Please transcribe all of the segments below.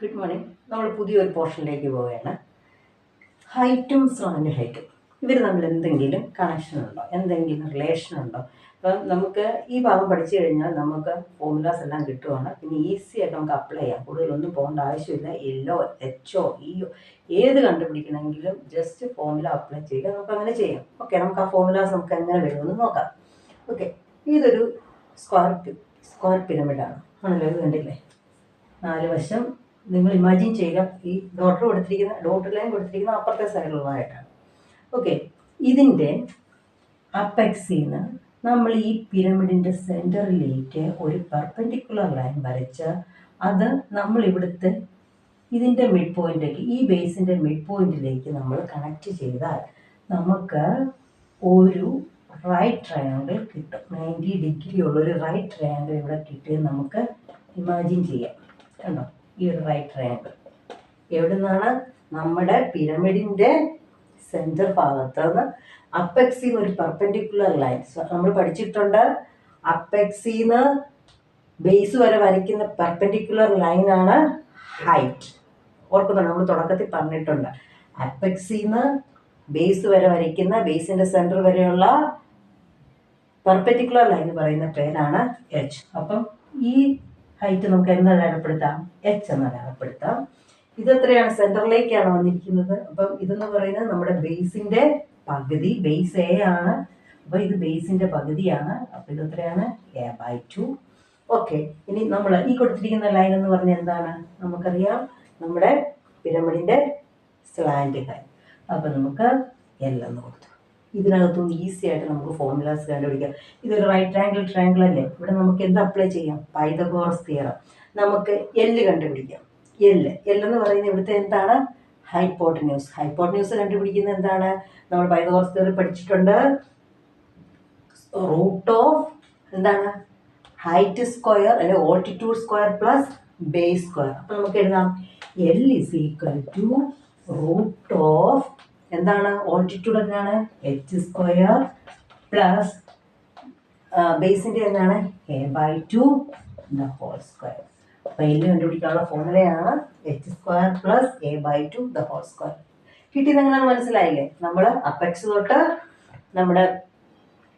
Good morning. നമ്മൾ പുതിയൊരു പോർഷനിലേക്ക് പോവുകയാണ്. ഹൈറ്റും സ്ലാൻഡ് ഹൈറ്റും ഇവർ തമ്മിൽ എന്തെങ്കിലും കണക്ഷൻ ഉണ്ടോ, എന്തെങ്കിലും റിലേഷൻ ഉണ്ടോ? അപ്പം നമുക്ക് ഈ ഭാഗം പഠിച്ചു കഴിഞ്ഞാൽ നമുക്ക് ഫോർമുലാസ് എല്ലാം കിട്ടുവാണ്. പിന്നെ ഈസി ആയിട്ട് നമുക്ക് അപ്ലൈ ചെയ്യാം. കൂടുതലൊന്നും പോകേണ്ട ആവശ്യമില്ല. എല്ലോ എച്ചോ ഇയോ ഏത് കണ്ടുപിടിക്കണമെങ്കിലും ജസ്റ്റ് ഫോർമുല അപ്ലൈ ചെയ്യുക. നമുക്ക് അങ്ങനെ ചെയ്യാം. ഓക്കെ, നമുക്ക് ആ ഫോർമുലാസ് നമുക്ക് എങ്ങനെ വരുമെന്ന് നോക്കാം. ഓക്കെ, ഇതൊരു സ്ക്വയർ പിരമിഡാണ് ആണല്ലോ. ഇത് കണ്ടില്ലേ, 4 വശം നിങ്ങൾ ഇമാജിൻ ചെയ്യുക. ഈ ഡോട്ട് ലൈൻ കൊടുത്തിരിക്കുന്ന അപ്പുറത്തെ സൈഡിലുള്ളതായിട്ടാണ്. ഓക്കെ, ഇതിൻ്റെ അപ്പെക്സിൽ നിന്ന് നമ്മൾ ഈ പിരമിഡിൻ്റെ സെൻറ്ററിലേക്ക് ഒരു പെർപെൻഡിക്കുലർ ലൈൻ വരച്ച് അത് നമ്മൾ ഇവിടുത്തെ ഇതിൻ്റെ മിഡ് പോയിന്റിലേക്ക്, ഈ ബേസിൻ്റെ മിഡ് പോയിന്റിലേക്ക് നമ്മൾ കണക്ട് ചെയ്താൽ നമുക്ക് ഒരു റൈറ്റ് ട്രയാങ്കിൾ കിട്ടും. 90 ഡിഗ്രി ഉള്ളൊരു റൈറ്റ് ട്രയാങ്കിൾ ഇവിടെ കിട്ടിയെന്ന് നമുക്ക് ഇമാജിൻ ചെയ്യാം. കണ്ടോ, ഈ ഒരു റൈറ്റ് ട്രയാങ്കിൾ എവിടെ നിന്നാണ്? നമ്മുടെ പിരമിഡിൻ്റെ സെൻറ്റർ ഭാഗത്ത് നിന്ന് അപ്പെക്സിന്ന് ഒരു പെർപെൻഡിക്കുലർ ലൈൻ നമ്മൾ പഠിച്ചിട്ടുണ്ട്. അപ്പെക്സിന്ന് ബേസ് വരെ വരയ്ക്കുന്ന പെർപെൻഡിക്കുലർ ലൈനാണ് ഹൈറ്റ്. ഓർക്കുന്നുണ്ട്, നമ്മൾ തുടക്കത്തിൽ പറഞ്ഞിട്ടുണ്ട്. അപ്പെക്സിന്ന് ബേസ് വരെ വരയ്ക്കുന്ന, ബേസിൻ്റെ സെൻറ്റർ വരെയുള്ള പെർപെൻഡിക്കുലർ ലൈൻ പറയുന്ന പേരാണ് എച്ച്. അപ്പം ഈ ഹൈറ്റ് നമുക്ക് എന്ന് അടയാളപ്പെടുത്താം? എച്ച് എന്ന് അടയാളപ്പെടുത്താം. ഇതെത്രയാണ്? സെൻറ്ററിലേക്കാണ് വന്നിരിക്കുന്നത്. അപ്പം ഇതെന്ന് പറയുന്നത് നമ്മുടെ ബേസിൻ്റെ പകുതി. ബേസ് എ ആണ്. അപ്പോൾ ഇത് ബേസിൻ്റെ പകുതിയാണ്. അപ്പോൾ ഇതെത്രയാണ്? A/2. ഓക്കെ, ഇനി നമ്മൾ ഈ കൊടുത്തിരിക്കുന്ന ലൈൻ എന്ന് പറഞ്ഞാൽ എന്താണ്? നമുക്കറിയാം, നമ്മുടെ പിരമിഡിൻ്റെ സ്ലാൻഡ് ലൈൻ. അപ്പം നമുക്ക് L എന്ന് കൊടുത്തു. ഇതിനകത്തും ഈസി ആയിട്ട് നമുക്ക് ഫോർമുലാസ് കണ്ടുപിടിക്കാം. ഇതൊരു റൈറ്റ് ആംഗിൾ ട്രയാങ്കിൾ അല്ലേ. ഇവിടെ നമുക്ക് എന്ത് അപ്ലൈ ചെയ്യാം? Pythagoras theorem. നമുക്ക് എല്ല് കണ്ടുപിടിക്കാം. എല്ല് എന്ന് പറയുന്നത് ഇവിടുത്തെ എന്താണ്? ഹൈപ്പോട്ടന്യൂസ്. ഹൈപ്പോട്ടന്യൂസ് കണ്ടുപിടിക്കുന്നത് എന്താണ്? നമ്മൾ പൈതഗോറസ് തിയറി പഠിച്ചിട്ടുണ്ട്. റൂട്ട് ഓഫ് എന്താണ്? ഹൈറ്റ് സ്ക്വയർ അല്ലെ altitude square plus base square. അപ്പം നമുക്ക് എഴുതാം L = റൂട്ട് ഓഫ് എന്താണ്? ഓൾട്ടിറ്റ്യൂഡ് എന്താണ്? h² പ്ലസ് ബേസിൻ്റെ എന്താണ്? A/2 whole square. അപ്പോൾ എല്ല് കണ്ടുപിടിക്കാനുള്ള ഫോർമുലയാണ് h² plus A/2 whole square. കിട്ടിയത് എങ്ങനെയാണെന്ന് മനസ്സിലായില്ലേ? നമ്മൾ അപ്പെക്സ് തൊട്ട് നമ്മുടെ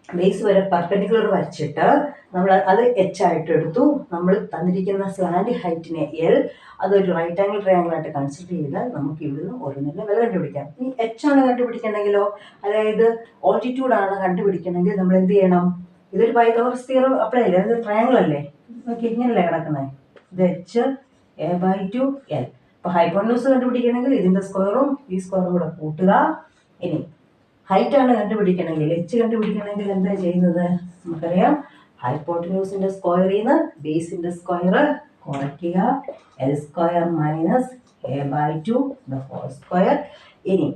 ബേസ് വരെ പെർപെൻഡിക്കുലർ വരച്ചിട്ട് നമ്മൾ അത് എച്ച് ആയിട്ട് എടുത്തു. നമ്മൾ തന്നിരിക്കുന്ന സ്ലാൻഡ് ഹൈറ്റിനെ L, അതൊരു റൈറ്റ് ആംഗിൾ ട്രയാങ്കിൾ ആയിട്ട് കൺസിഡർ ചെയ്താൽ നമുക്ക് ഇവിടുന്ന് ഓരോന്നിൻ്റെ വില കണ്ടുപിടിക്കാം. ഇനി എച്ച് ആണ് കണ്ടുപിടിക്കണമെങ്കിലോ, അതായത് ഓൾട്ടിറ്റ്യൂഡ് ആണ് കണ്ടുപിടിക്കണമെങ്കിൽ നമ്മൾ എന്ത് ചെയ്യണം? ഇതൊരു പൈതഗോറസ് തിയറം അപ്ലൈ അല്ലേ, അതൊരു ട്രയാങ്കിൾ അല്ലേ. നോക്കി, ഇങ്ങനല്ലേ കിടക്കുന്നത്. ഇത് h, A/2 L. അപ്പോൾ ഹൈപ്പോട്ടന്യൂസ് കണ്ടുപിടിക്കണമെങ്കിൽ ഇതിൻ്റെ സ്ക്വയറും ഈ സ്ക്വയറും കൂടെ കൂട്ടുക. ഇനി ഹൈറ്റ് ആണ് കണ്ടുപിടിക്കണമെങ്കിൽ, എച്ച് കണ്ടുപിടിക്കണമെങ്കിൽ എന്താ ചെയ്യുന്നത്? നമുക്കറിയാം, ഹൈപ്പോട്ടന്യൂസിൻ്റെ സ്ക്വയറിൽ നിന്ന് ബേസിൻ്റെ സ്ക്വയർ കുറയ്ക്കുക. L² minus A/2 whole square. ഇനി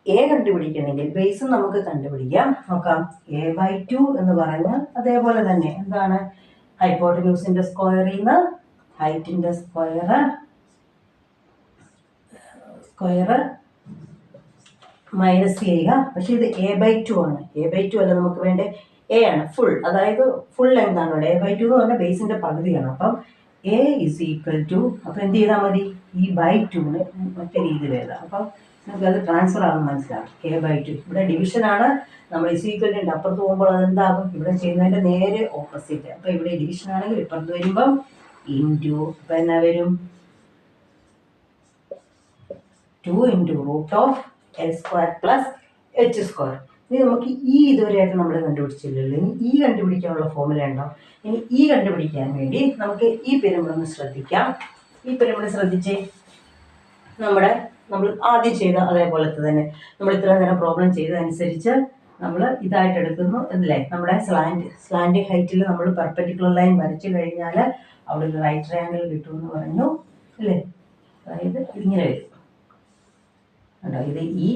എ കണ്ടുപിടിക്കണമെങ്കിൽ ബേസും നമുക്ക് കണ്ടുപിടിക്കാം. നോക്കാം, A/2 എന്ന് പറഞ്ഞാൽ അതേപോലെ തന്നെ എന്താണ്? ഹൈപ്പോട്ടന്യൂസിൻ്റെ സ്ക്വയറിൽ നിന്ന് ഹൈറ്റിൻ്റെ സ്ക്വയർ മൈനസ് ചെയ്യുക. പക്ഷെ ഇത് A/2 ആണ്. A/2 അല്ല നമുക്ക് വേണ്ടേ, എ ആണ് ഫുൾ. അതായത് ഫുൾ ലെങ്ത് ആണ് ഇവിടെ. A/2 എന്ന് പറഞ്ഞാൽ ബേസിൻ്റെ പകുതിയാണ്. അപ്പം A = അപ്പം എന്ത് ചെയ്താൽ മതി? ഈ /2 മറ്റേ രീതിയിൽ എഴുതാം. അപ്പം നമുക്ക് അത് ട്രാൻസ്ഫർ ആകും, മനസ്സിലാവും. A/2 ഇവിടെ ഡിവിഷനാണ്. നമ്മൾ = അപ്പുറത്ത് പോകുമ്പോൾ അതെന്താകും? ഇവിടെ ചെയ്യുന്നതിൻ്റെ നേരെ ഓപ്പോസിറ്റ്. അപ്പം ഇവിടെ ഡിവിഷൻ ആണെങ്കിൽ ഇപ്പുറത്ത് വരുമ്പം ഇൻറ്റു, അപ്പം എന്നാ വരും? 2 × root of L² plus h². ഇനി നമുക്ക് ഈ ഇതുവരെയായിട്ട് നമ്മൾ കണ്ടുപിടിച്ചില്ലല്ലോ. ഇനി ഈ കണ്ടുപിടിക്കാനുള്ള ഫോർമുല ഉണ്ടോ? ഇനി ഈ കണ്ടുപിടിക്കാൻ വേണ്ടി നമുക്ക് ഈ പിരമിഡ് ഒന്ന് ശ്രദ്ധിക്കാം. ഈ പിരമിഡ് ശ്രദ്ധിച്ചേ. നമ്മൾ ആദ്യം ചെയ്ത അതേപോലത്തെ തന്നെ നമ്മൾ ഇത്രയും നേരം പ്രോബ്ലം ചെയ്തതനുസരിച്ച് നമ്മൾ ഇതായിട്ട് എടുക്കുന്നു അല്ലേ. നമ്മുടെ സ്ലാൻഡ് ഹൈറ്റിൽ നമ്മൾ പെർപെൻഡിക്കുലർ ലൈൻ വരച്ചു കഴിഞ്ഞാൽ അവിടെ ഒരു റൈറ്റ് ട്രയാങ്കിൾ കിട്ടുമെന്ന് പറഞ്ഞു അല്ലേ. അതായത് ഇതിങ്ങനെ വരും കണ്ടോ. ഇത് E,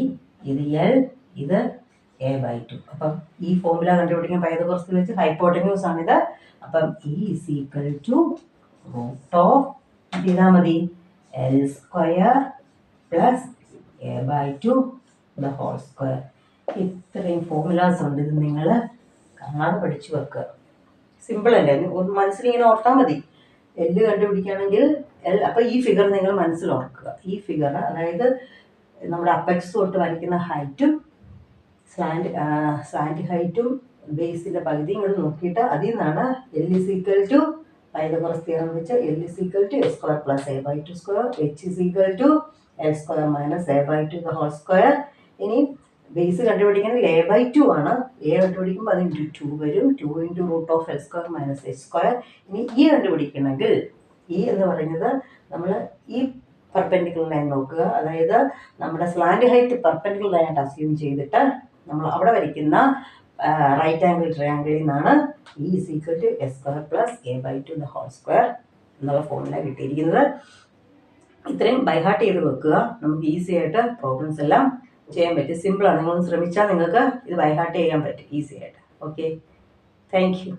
ഇത് L, ഇത് A/2. അപ്പം ഈ ഫോർമുല കണ്ടുപിടിക്കാൻ പൈതഗോറസ് വെച്ച് ഹൈപ്പോട്ടന്യൂസ് ആണിത്. അപ്പം E = റൂട്ട് ഓഫ് ചെയ്താൽ മതി L² plus A/2 whole square. ഇത്രയും ഫോർമുലാസ് ഉണ്ട്. ഇത് നിങ്ങൾ കാണാതെ പഠിച്ചു വെക്കുക. സിമ്പിൾ അല്ലേ, മനസ്സിലിങ്ങനെ ഓർത്താൽ മതി. L കണ്ടുപിടിക്കുകയാണെങ്കിൽ അപ്പോൾ ഈ ഫിഗർ നിങ്ങൾ മനസ്സിൽ ഓർക്കുക. ഈ ഫിഗർ അതായത് നമ്മുടെ അപ്പെക്സ് തൊട്ട് വരയ്ക്കുന്ന ഹൈറ്റും സ്ലാൻഡ് ഹൈറ്റും ബേസിൻ്റെ പകുതി ഇങ്ങോട്ട് നോക്കിയിട്ട് അതിൽ നിന്നാണ് L is equal to Pythagoras theorem വെച്ച് L is equal to a square plus a by 2 square, h is equal to l square minus a by 2 the whole square. ഇനി ബേസ് കണ്ടുപിടിക്കുന്നത് a by 2 ആണ്. a കണ്ടുപിടിക്കുമ്പോൾ അത് into 2 വരും. 2 into root of L square minus H square. ഇനി ഈ കണ്ടുപിടിക്കണമെങ്കിൽ ഈ എന്ന് പറയുന്നത് നമ്മൾ ഈ പെർപെൻഡിക്കുലർ ലൈൻ നോക്കുക. അതായത് നമ്മുടെ സ്ലാൻഡ് ഹൈറ്റ് പെർപെൻഡിക്കുലർ ലൈനായിട്ട് അസ്യൂം ചെയ്തിട്ട് നമ്മൾ അവിടെ വരയ്ക്കുന്ന റൈറ്റ് ആംഗിൾ ട്രയാംഗിളിൽ നിന്നാണ് E is equal to s square plus a by 2 the whole square എന്നുള്ള ഫോർമുല കിട്ടിയിരിക്കുന്നത്. ഇത്രയും ബൈഹാർട്ട് ചെയ്ത് വെക്കുക. നമുക്ക് ഈസി ആയിട്ട് പ്രോബ്ലംസ് എല്ലാം ചെയ്യാൻ പറ്റും. സിമ്പിളാണ്. നിങ്ങളൊന്ന് ശ്രമിച്ചാൽ നിങ്ങൾക്ക് ഇത് ബൈഹാർട്ട് ചെയ്യാൻ പറ്റും ഈസി ആയിട്ട്. Okay, thank you.